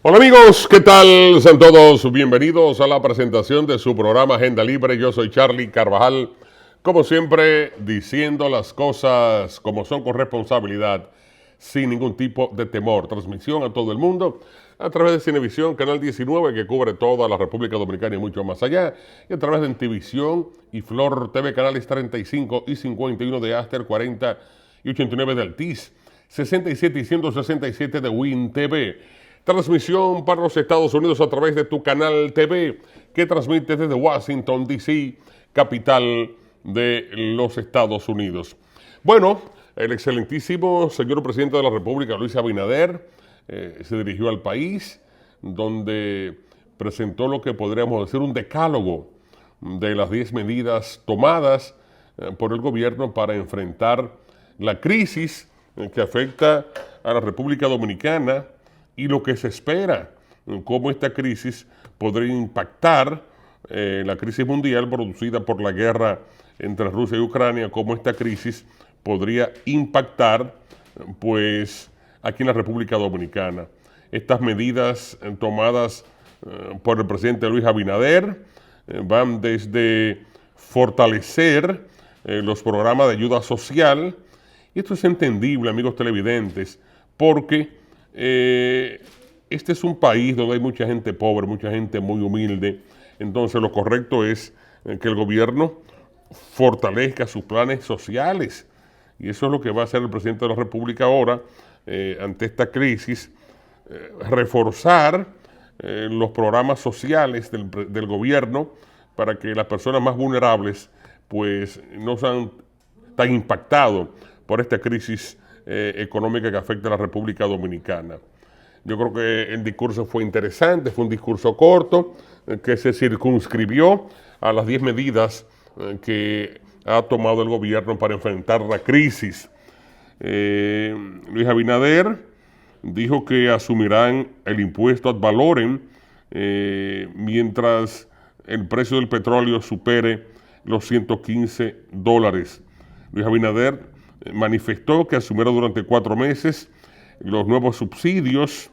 Hola amigos, ¿qué tal? Sean todos bienvenidos a la presentación de su programa Agenda Libre. Yo soy Charlie Carvajal, como siempre diciendo las cosas como son con responsabilidad, sin ningún tipo de temor. Transmisión a todo el mundo a través de Cinevisión, Canal 19, que cubre toda la República Dominicana y mucho más allá, y a través de Entivisión y Flor TV, canales 35 y 51 de Aster, 40 y 89 de Altiz, 67 y 167 de Win TV. Transmisión para los Estados Unidos a través de tu canal TV, que transmite desde Washington, D.C., capital de los Estados Unidos. Bueno, el excelentísimo señor presidente de la República, Luis Abinader, se dirigió al país, donde presentó lo que podríamos decir un decálogo de las 10 medidas tomadas por el gobierno para enfrentar la crisis que afecta a la República Dominicana y lo que se espera, cómo esta crisis podría impactar la crisis mundial producida por la guerra entre Rusia y Ucrania, cómo esta crisis podría impactar pues aquí en la República Dominicana. Estas medidas tomadas por el presidente Luis Abinader van desde fortalecer los programas de ayuda social, y esto es entendible, amigos televidentes, porque este es un país donde hay mucha gente pobre, mucha gente muy humilde. Entonces lo correcto es que el gobierno fortalezca sus planes sociales, y eso es lo que va a hacer el presidente de la República ahora ante esta crisis, reforzar los programas sociales del gobierno para que las personas más vulnerables pues no sean tan impactados por esta crisis económica que afecta a la República Dominicana. Yo creo que el discurso fue interesante, fue un discurso corto, que se circunscribió a las 10 medidas que ha tomado el gobierno para enfrentar la crisis. Luis Abinader dijo que asumirán el impuesto ad valorem mientras el precio del petróleo supere los $115. Luis Abinader manifestó que asumirá durante 4 meses los nuevos subsidios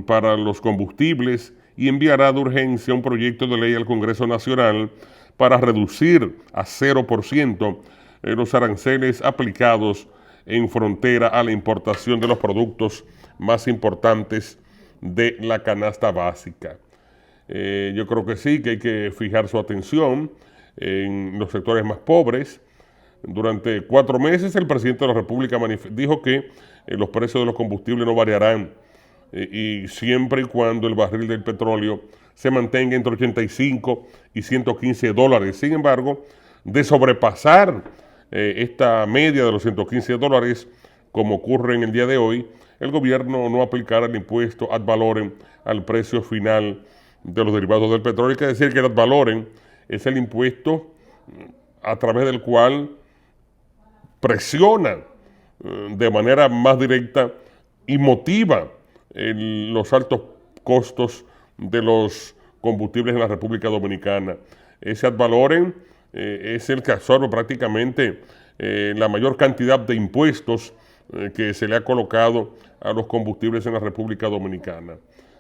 para los combustibles y enviará de urgencia un proyecto de ley al Congreso Nacional para reducir a 0% los aranceles aplicados en frontera a la importación de los productos más importantes de la canasta básica. Yo creo que sí, que hay que fijar su atención en los sectores más pobres. Durante 4 meses el presidente de la República dijo que los precios de los combustibles no variarán y siempre y cuando el barril del petróleo se mantenga entre 85 y $115. Sin embargo, de sobrepasar esta media de los $115, como ocurre en el día de hoy, el gobierno no aplicará el impuesto ad valorem al precio final de los derivados del petróleo. Hay que decir que el ad valorem es el impuesto a través del cual presiona de manera más directa y motiva los altos costos de los combustibles en la República Dominicana. Ese ad valorem es el que absorbe prácticamente la mayor cantidad de impuestos que se le ha colocado a los combustibles en la República Dominicana.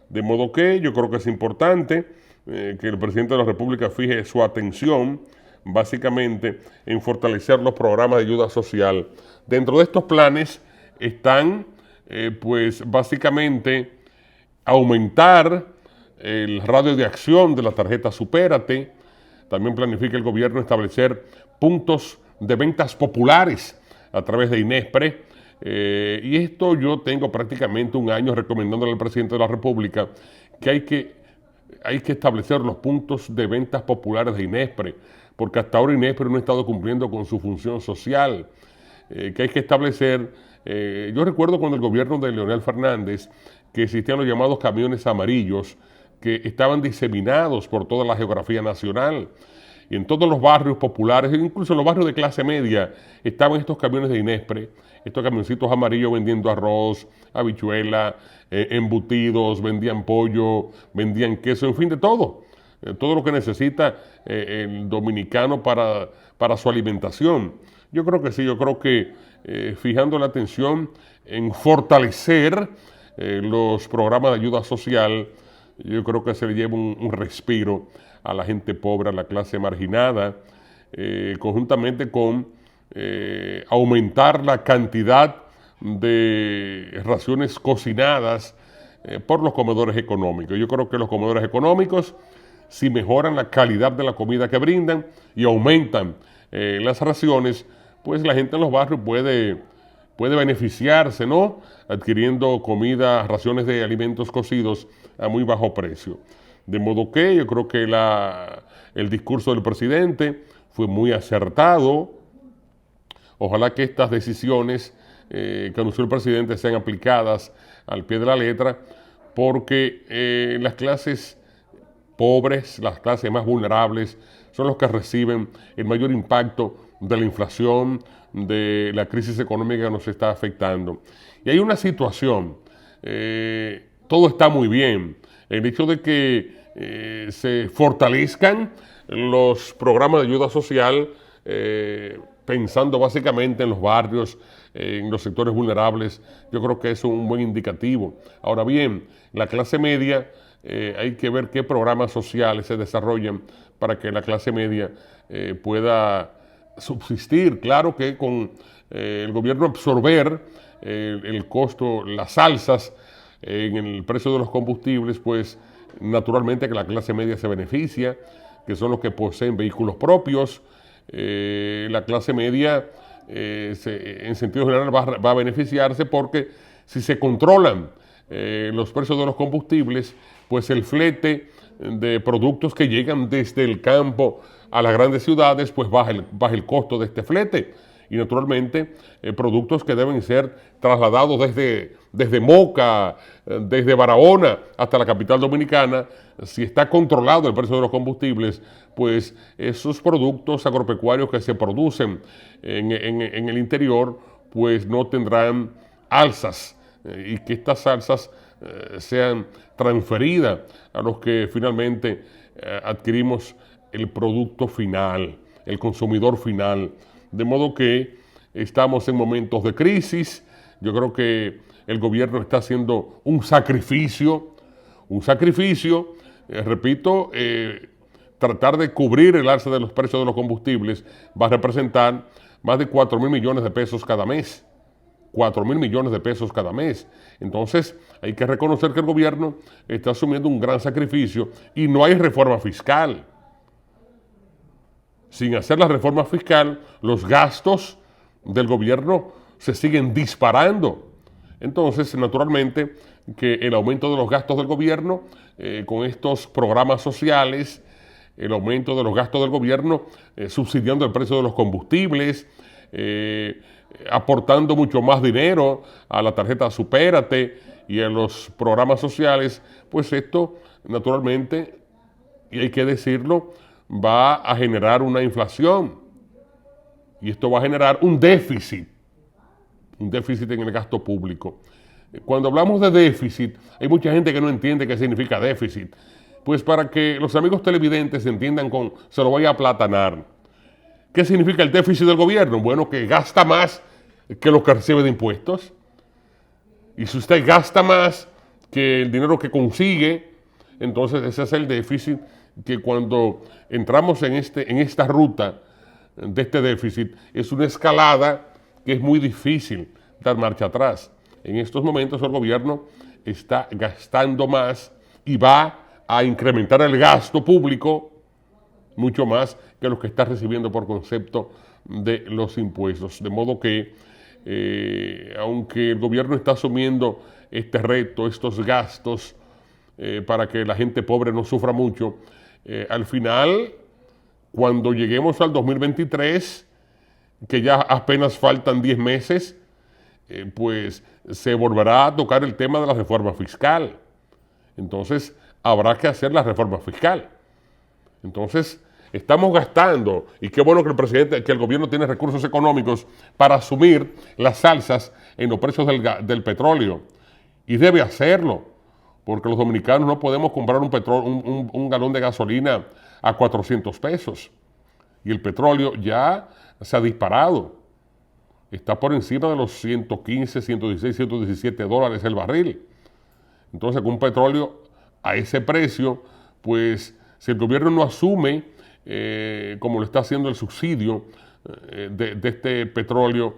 De modo que yo creo que es importante que el presidente de la República fije su atención básicamente en fortalecer los programas de ayuda social. Dentro de estos planes están, pues básicamente, aumentar el radio de acción de la tarjeta Supérate. También planifica el gobierno establecer puntos de ventas populares a través de Inespre. Y esto yo tengo prácticamente un año recomendándole al presidente de la República que hay que establecer los puntos de ventas populares de Inespre, porque hasta ahora Inespre no ha estado cumpliendo con su función social, que hay que establecer. Yo recuerdo cuando el gobierno de Leonel Fernández, que existían los llamados camiones amarillos, que estaban diseminados por toda la geografía nacional, y en todos los barrios populares, incluso en los barrios de clase media, estaban estos camiones de Inespre, estos camioncitos amarillos vendiendo arroz, habichuela, embutidos, vendían pollo, vendían queso, en fin, de todo. Todo lo que necesita el dominicano para su alimentación. Yo creo que sí, yo creo que fijando la atención en fortalecer los programas de ayuda social, yo creo que se le lleva un respiro a la gente pobre, a la clase marginada, conjuntamente con aumentar la cantidad de raciones cocinadas por los comedores económicos. Yo creo que los comedores económicos, si mejoran la calidad de la comida que brindan y aumentan las raciones, pues la gente en los barrios puede beneficiarse, ¿no? Adquiriendo comida, raciones de alimentos cocidos a muy bajo precio. De modo que yo creo que el discurso del presidente fue muy acertado. Ojalá que estas decisiones que anunció el presidente sean aplicadas al pie de la letra, porque las clases pobres, las clases más vulnerables, son los que reciben el mayor impacto de la inflación, de la crisis económica que nos está afectando. Y hay una situación, todo está muy bien, el hecho de que se fortalezcan los programas de ayuda social, pensando básicamente en los barrios, en los sectores vulnerables, yo creo que es un buen indicativo. Ahora bien, la clase media, hay que ver qué programas sociales se desarrollan para que la clase media pueda subsistir. Claro que con el gobierno absorber el costo, las alzas en el precio de los combustibles, pues naturalmente que la clase media se beneficia, que son los que poseen vehículos propios. La clase media en sentido general va a beneficiarse porque si se controlan los precios de los combustibles, pues el flete de productos que llegan desde el campo a las grandes ciudades, pues baja el costo de este flete. Y naturalmente productos que deben ser trasladados desde Moca, desde Barahona hasta la capital dominicana, si está controlado el precio de los combustibles, pues esos productos agropecuarios que se producen en el interior, pues no tendrán alzas, y que estas alzas sean transferidas a los que finalmente adquirimos el producto final, el consumidor final. De modo que estamos en momentos de crisis. Yo creo que el gobierno está haciendo un sacrificio, repito, tratar de cubrir el alza de los precios de los combustibles va a representar más de 4.000 millones de pesos cada mes. 4.000 millones de pesos cada mes. Entonces, hay que reconocer que el gobierno está asumiendo un gran sacrificio y no hay reforma fiscal. Sin hacer la reforma fiscal, los gastos del gobierno se siguen disparando. Entonces, naturalmente, que el aumento de los gastos del gobierno, con estos programas sociales, el aumento de los gastos del gobierno, subsidiando el precio de los combustibles, aportando mucho más dinero a la tarjeta Supérate y a los programas sociales, pues esto, naturalmente, y hay que decirlo, va a generar una inflación y esto va a generar un déficit en el gasto público. Cuando hablamos de déficit, hay mucha gente que no entiende qué significa déficit. Pues para que los amigos televidentes entiendan, se lo voy a aplatanar. ¿Qué significa el déficit del gobierno? Bueno, que gasta más que lo que recibe de impuestos. Y si usted gasta más que el dinero que consigue, entonces ese es el déficit, que cuando entramos en esta ruta de este déficit, es una escalada que es muy difícil dar marcha atrás. En estos momentos el gobierno está gastando más y va a incrementar el gasto público mucho más que lo que está recibiendo por concepto de los impuestos. De modo que, aunque el gobierno está asumiendo este reto, estos gastos, para que la gente pobre no sufra mucho, al final, cuando lleguemos al 2023, que ya apenas faltan 10 meses, pues se volverá a tocar el tema de la reforma fiscal. Entonces, habrá que hacer la reforma fiscal. Entonces, estamos gastando, y qué bueno que el gobierno tiene recursos económicos para asumir las alzas en los precios del petróleo. Y debe hacerlo, porque los dominicanos no podemos comprar un galón de gasolina a 400 pesos. Y el petróleo ya se ha disparado. Está por encima de los 115, 116, 117 dólares el barril. Entonces, con un petróleo a ese precio, pues si el gobierno no asume, como lo está haciendo el subsidio de este petróleo,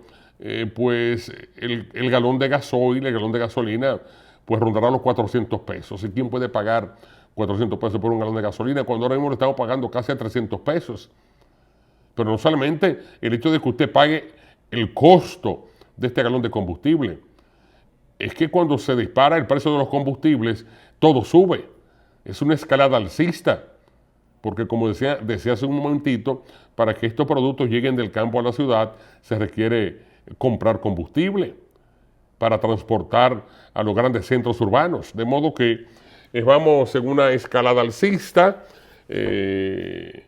pues el galón de gasoil, el galón de gasolina, pues rondará los 400 pesos. ¿Y quién puede pagar 400 pesos por un galón de gasolina cuando ahora mismo le estamos pagando casi a 300 pesos? Pero no solamente el hecho de que usted pague el costo de este galón de combustible, es que cuando se dispara el precio de los combustibles, todo sube. Es una escalada alcista, porque como decía hace un momentito, para que estos productos lleguen del campo a la ciudad, se requiere comprar combustible para transportar a los grandes centros urbanos. De modo que vamos en una escalada alcista. El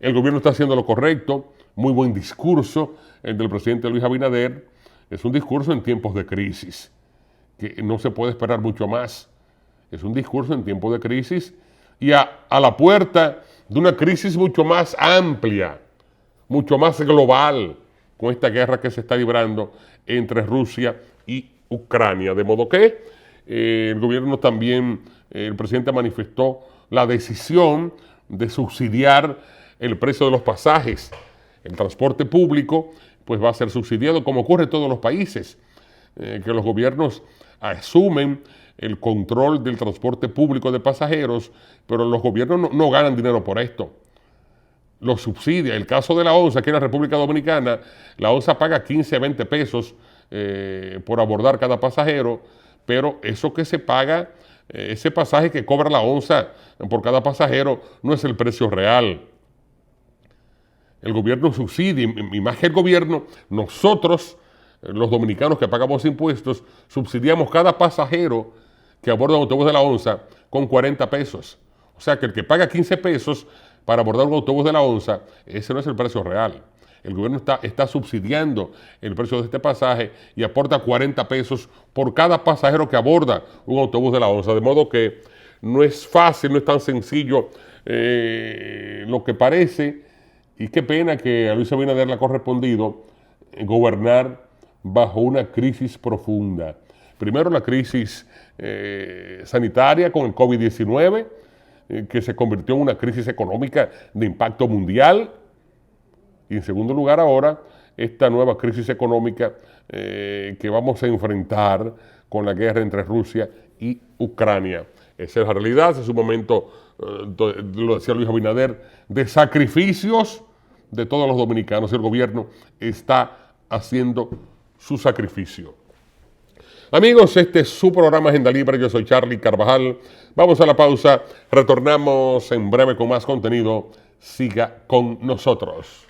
gobierno está haciendo lo correcto. Muy buen discurso el del presidente Luis Abinader. Es un discurso en tiempos de crisis, que no se puede esperar mucho más. Es un discurso en tiempos de crisis y a la puerta de una crisis mucho más amplia, mucho más global, con esta guerra que se está librando entre Rusia y Ucrania. De modo que el gobierno también, el presidente manifestó la decisión de subsidiar el precio de los pasajes. El transporte público pues va a ser subsidiado, como ocurre en todos los países, que los gobiernos asumen el control del transporte público de pasajeros, pero los gobiernos no ganan dinero por esto. Lo subsidia. El caso de la onza, aquí en la República Dominicana, la onza paga 15 a 20 pesos por abordar cada pasajero, pero eso que se paga, ese pasaje que cobra la onza por cada pasajero, no es el precio real. El gobierno subsidia, y más que el gobierno, nosotros, los dominicanos que pagamos impuestos, subsidiamos cada pasajero que aborda un autobús de la onza con 40 pesos. O sea que el que paga 15 pesos para abordar un autobús de la onza, ese no es el precio real. El gobierno está subsidiando el precio de este pasaje y aporta 40 pesos por cada pasajero que aborda un autobús de la onza. De modo que no es fácil, no es tan sencillo lo que parece. Y qué pena que a Luis Abinader le ha correspondido gobernar bajo una crisis profunda. Primero la crisis sanitaria con el COVID-19, que se convirtió en una crisis económica de impacto mundial. Y en segundo lugar ahora, esta nueva crisis económica que vamos a enfrentar con la guerra entre Rusia y Ucrania. Esa es la realidad, es un momento, lo decía Luis Abinader, de sacrificios de todos los dominicanos. El gobierno está haciendo su sacrificio. Amigos, este es su programa Agenda Libre, yo soy Charly Carvajal. Vamos a la pausa, retornamos en breve con más contenido. Siga con nosotros.